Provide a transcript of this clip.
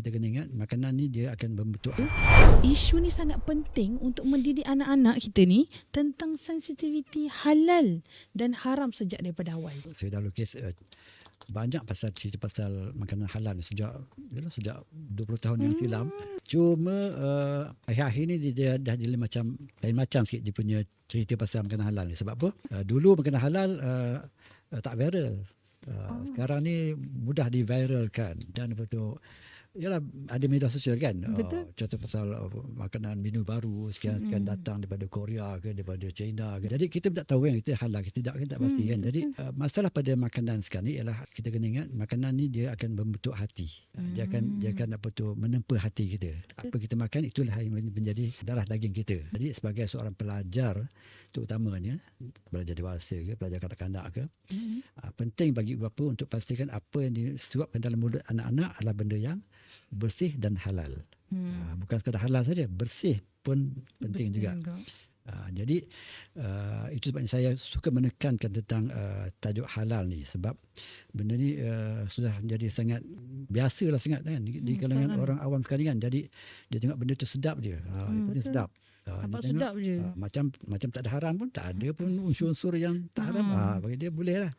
kita kena ingat makanan ni dia akan membentuk. Isu ni sangat penting untuk mendidik anak-anak kita ni tentang sensitiviti halal dan haram sejak daripada awal. Saya dah lukis banyak cerita pasal makanan halal ni sejak 20 tahun yang silam. Cuma akhir-akhir ni dia dah jadi lain macam sikit dia punya cerita pasal makanan halal ni. Sebab apa? Dulu makanan halal tak viral. Sekarang ni mudah diviralkan dan betul. Yalah, ada media sosial kan. Contoh pasal makanan menu baru sekian datang daripada Korea ke, daripada China ke. Jadi kita tak tahu yang itu halal, kita tak pasti kan. Jadi masalah pada makanan sekarang ni ialah kita kena ingat makanan ni dia akan membentuk hati. Dia akan menempa hati kita. Apa kita makan itulah yang menjadi darah daging kita. Jadi sebagai seorang pelajar terutamanya pelajar dewasa ke, pelajar kanak-kanak ke, penting bagi ibu bapa untuk pastikan apa yang disuapkan dalam mulut anak-anak adalah benda yang bersih dan halal. Bukan sekadar halal saja, bersih pun penting juga. Jadi itu sebabnya saya suka menekankan tentang tajuk halal ni, sebab benda ni sudah menjadi sangat biasalah sangat kan di kalangan orang awam sekali kan. Jadi dia tengok benda tu sedap je. Penting sedap. Nampak sedap je. Macam tak ada haram pun, tak ada pun unsur-unsur yang tak haram. Bagi dia boleh lah.